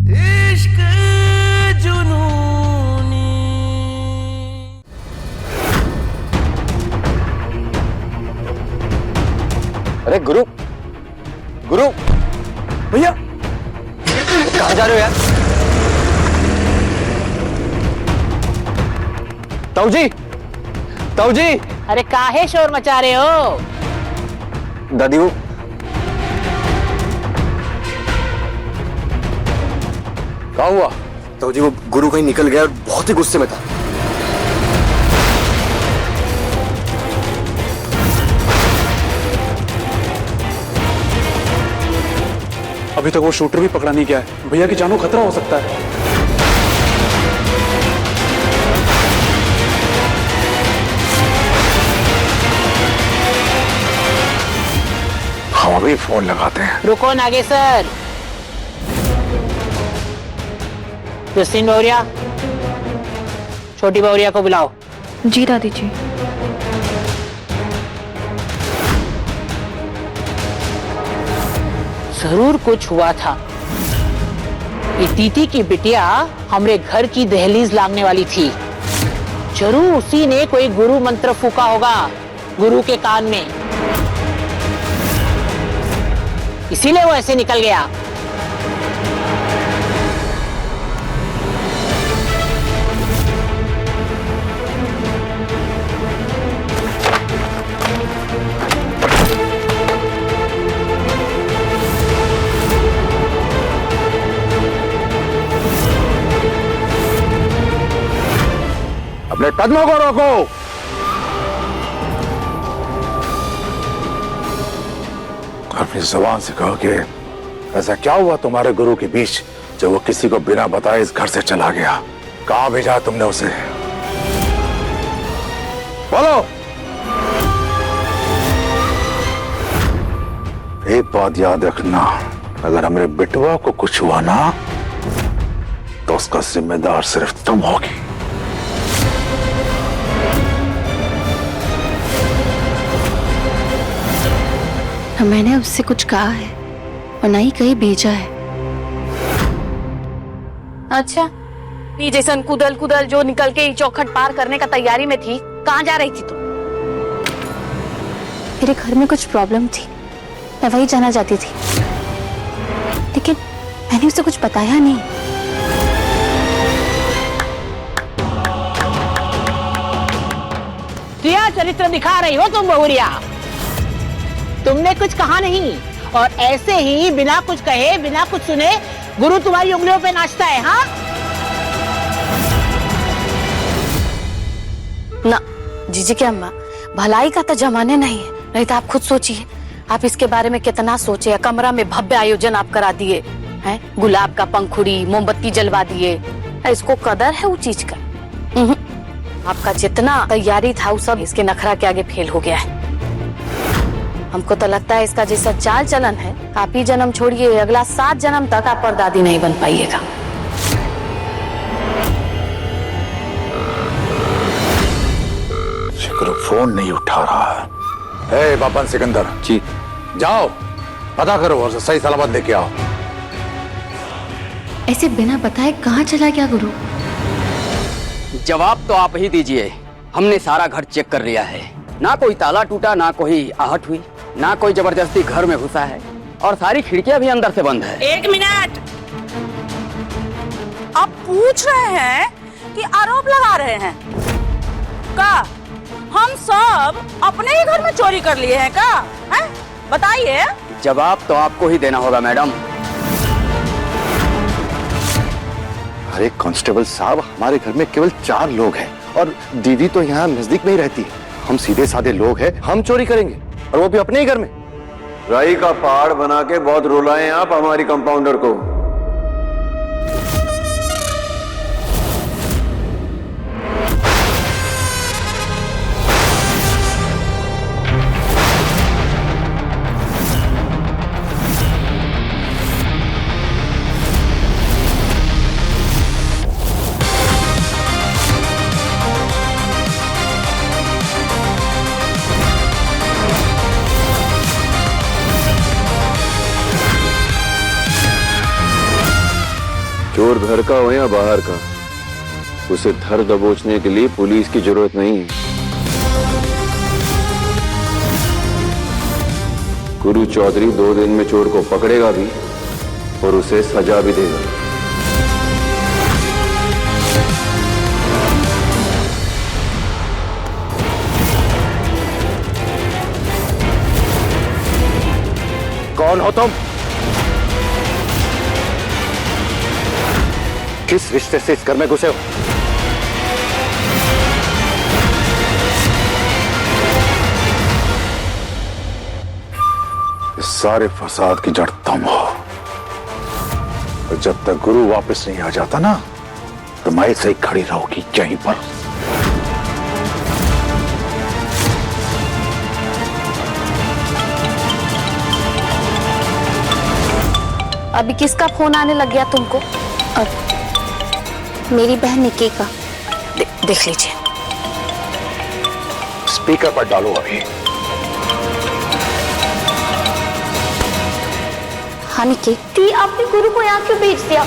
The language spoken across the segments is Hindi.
इश्क जुनूनी। अरे गुरु, गुरु भैया कहाँ जा रहे हो यार? ताऊ जी, ताऊ जी। अरे काहे शोर मचा रहे हो? दादी वो क्या हुआ? ताऊ जी वो गुरु कहीं निकल गया और बहुत ही गुस्से में था। अभी तक वो शूटर भी पकड़ा नहीं गया है। भैया की जानो खतरा हो सकता है। हम अभी फोन लगाते हैं। रुको नागेश्वर। क्रिस्टीन बहुरिया, छोटी बहुरिया को बुलाओ। जी दादी जी। जरूर कुछ हुआ था। ये दीदी की बिटिया हमरे घर की दहलीज लांगने वाली थी। जरूर उसी ने कोई गुरु मंत्र फूका होगा गुरु के कान में, इसीलिए वो ऐसे निकल गया। अपने कदमों को रोको। अपनी जुबान से कहो कि ऐसा क्या हुआ तुम्हारे गुरु के बीच जो वो किसी को बिना बताए इस घर से चला गया? कहां भेजा तुमने उसे? बोलो। एक बात याद रखना, अगर हमारे बिटवा को कुछ हुआ ना तो उसका जिम्मेदार सिर्फ तुम होगी। न मैंने उससे कुछ कहा है और ना ही कहीं भेजा है। अच्छा, ये जैसन कुदल कुदल जो निकल के चौखट पार करने का तैयारी में थी, कहाँ जा रही थी तुम? मेरे घर में कुछ प्रॉब्लम थी, मैं वही जाना चाहती थी, लेकिन मैंने उसे कुछ बताया नहीं। क्या चरित्र दिखा रही हो तुम बहुरिया? तुमने कुछ कहा नहीं और ऐसे ही बिना कुछ कहे बिना कुछ सुने गुरु तुम्हारी उंगलियों पे नाचता है। हाँ ना जीजी की अम्मा, भलाई का तो जमाने नहीं है। नहीं तो आप खुद सोचिए, आप इसके बारे में कितना सोचे। कमरा में भव्य आयोजन आप करा दिए हैं, गुलाब का पंखुड़ी मोमबत्ती जलवा दिए। इसको कदर है वो चीज का? आपका जितना तैयारी था वो सब इसके नखरा के आगे फेल हो गया है। हमको तो लगता है इसका जैसा चाल चलन है, आप ही जन्म छोड़िए अगला 7 जन्म तक आप परदादी नहीं बन पाइएगा। शुक्र फोन नहीं उठा रहा है। बापन सिकंदर जी। जाओ पता करो और सही सलामत लेके आओ। ऐसे बिना बताए कहाँ चला गया गुरु? जवाब तो आप ही दीजिए। हमने सारा घर चेक कर लिया है, ना कोई ताला टूटा, ना कोई आहट हुई, ना कोई जबरदस्ती घर में घुसा है और सारी खिड़कियां भी अंदर से बंद है। 1 मिनट, आप पूछ रहे हैं कि आरोप लगा रहे हैं का? हम सब अपने ही घर में चोरी कर लिए हैं का? हैं? बताइए। जवाब तो आपको ही देना होगा मैडम। अरे कांस्टेबल साहब, हमारे घर में केवल 4 लोग हैं और दीदी तो यहाँ नजदीक में ही रहती है। हम सीधे साधे लोग हैं, हम चोरी करेंगे और वो भी अपने ही घर में। राई का पहाड़ बना के बहुत रुलाए आप हमारी कंपाउंडर को। चोर घर का हो या बाहर का, उसे धर दबोचने के लिए पुलिस की जरूरत नहीं है। गुरु चौधरी 2 दिन में चोर को पकड़ेगा भी और उसे सजा भी देगा। कौन हो तुम? किस रिश्ते से इस घर में घुसे हो? इस सारे फसाद की जड़ तुम हो। और जब तक गुरु वापस नहीं आ जाता ना, तो मैं ऐसे ही खड़ी रहोगी यहीं पर। अभी किसका फोन आने लग गया तुमको? मेरी बहन निकी का। देख लीजिए। स्पीकर पर डालो अभी। हाँ निकी, आपने गुरु को यहाँ क्यों भेज दिया?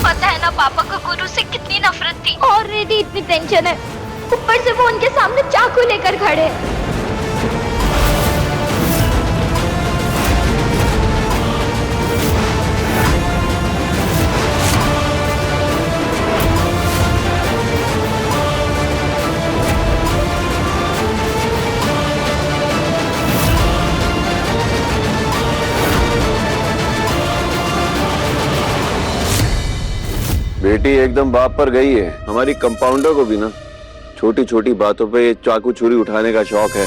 पता है ना पापा को गुरु से कितनी नफरत थी। ऑलरेडी इतनी टेंशन है, ऊपर से वो उनके सामने चाकू लेकर खड़े हैं। बेटी एकदम बाप पर गई है। हमारी कंपाउंडर को भी ना छोटी छोटी बातों पे ये चाकू छुरी उठाने का शौक है।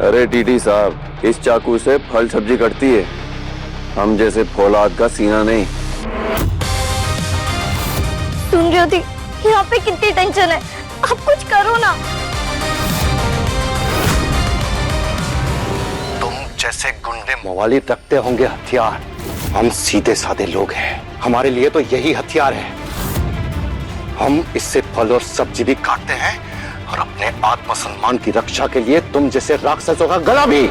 अरे टीटी साहब, इस चाकू से फल सब्जी कटती है, हम जैसे फौलाद का सीना नहीं। सुन रही होती, यहाँ पे कितनी टेंशन है, आप कुछ करो ना। जैसे गुंडे मवाली रखते होंगे हथियार, हम सीधे साधे लोग हैं। हमारे लिए तो यही हथियार है। हम इससे फल और सब्जी भी काटते हैं और अपने आत्मसम्मान की रक्षा के लिए तुम जैसे राक्षसों का गला भी।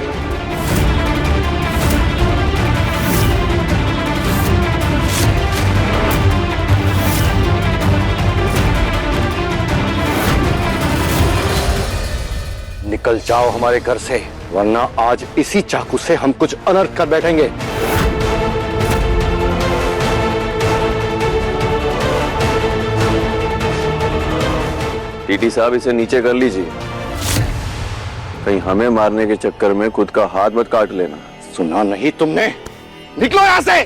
निकल जाओ हमारे घर से, वरना आज इसी चाकू से हम कुछ अनर्थ कर बैठेंगे। टीटी साहब, इसे नीचे कर लीजिए, कहीं हमें मारने के चक्कर में खुद का हाथ मत काट लेना। सुना नहीं तुमने? निकलो यहां से।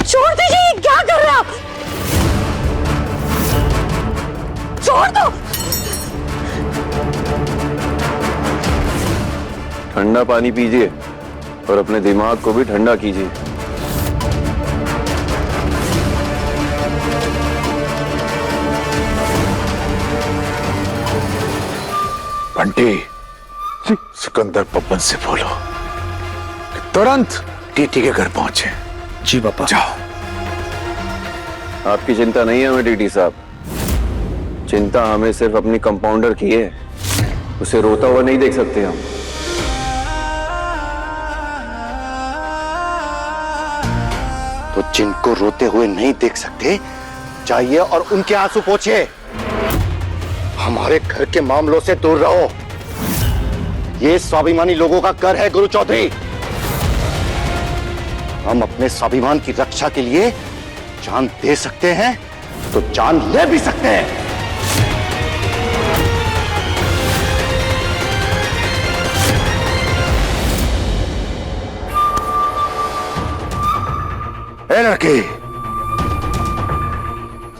छोड़ दीजिए, क्या कर रहे हैं आप? छोड़ दो। ठंडा पानी पीजिए और अपने दिमाग को भी ठंडा कीजिए। बंटी, सिकंदर पवन से बोलो कि तुरंत टीटी के घर पहुंचे। जी पापा। जाओ। आपकी चिंता नहीं है हमें टीटी साहब, चिंता हमें सिर्फ अपनी कंपाउंडर की है। उसे रोता हुआ नहीं देख सकते हम। तो जिनको रोते हुए नहीं देख सकते, जाइए और उनके आंसू पोंछिए। हमारे घर के मामलों से दूर रहो। ये स्वाभिमानी लोगों का घर है गुरु चौधरी। हम अपने स्वाभिमान की रक्षा के लिए जान दे सकते हैं तो जान ले भी सकते हैं। ए लड़की,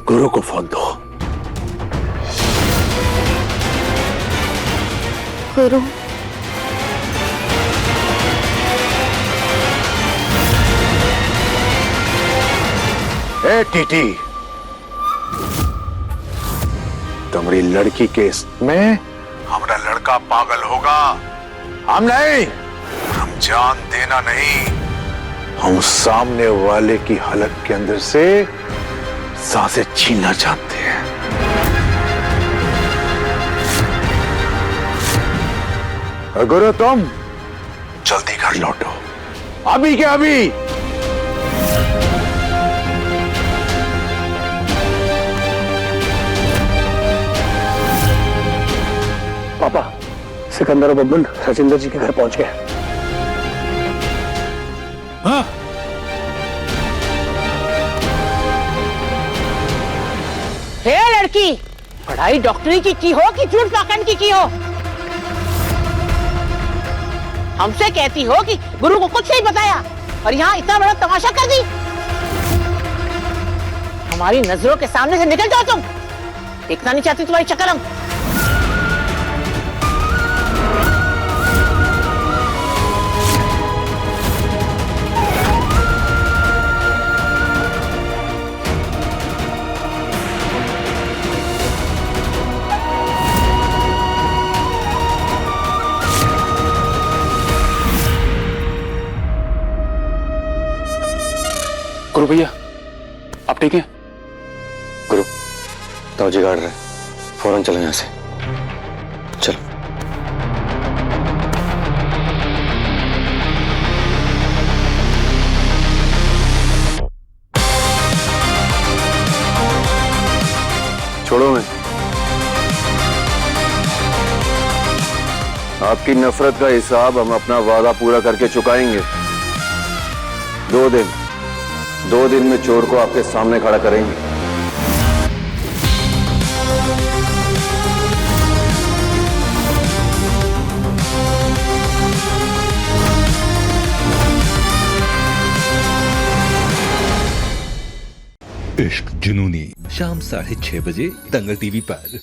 गुरु को फोन दो। गुरु ए टीटी, तुम्हारी लड़की के इसमें हमारा लड़का पागल होगा। हम नहीं, हम जान देना नहीं, हम सामने वाले की हलक के अंदर से सांसें छीनना चाहते हैं। गुरु तुम जल्दी घर लौटो, अभी के अभी। पापा, सिकंदर और बब्बन राजेंद्र जी के घर पहुंच गए। हाँ? हे लड़की, पढ़ाई डॉक्टरी की हो कि झूठ पाखंड की हो? हमसे कहती हो कि गुरु को कुछ नहीं बताया और यहाँ इतना बड़ा तमाशा कर दी। हमारी नजरों के सामने से निकल जाओ तुम, देखना नहीं चाहती तुम्हारी शक्ल हम। गुरु भैया, आप ठीक हैं? गुरु, ताऊजी गाड़ रहे, फौरन चलो यहां से। चलो। छोड़ो मैं, आपकी नफरत का हिसाब हम अपना वादा पूरा करके चुकाएंगे। 2 दिन में चोर को आपके सामने खड़ा करेंगे। इश्क जुनूनी, शाम 6:30 बजे दंगल टीवी पर।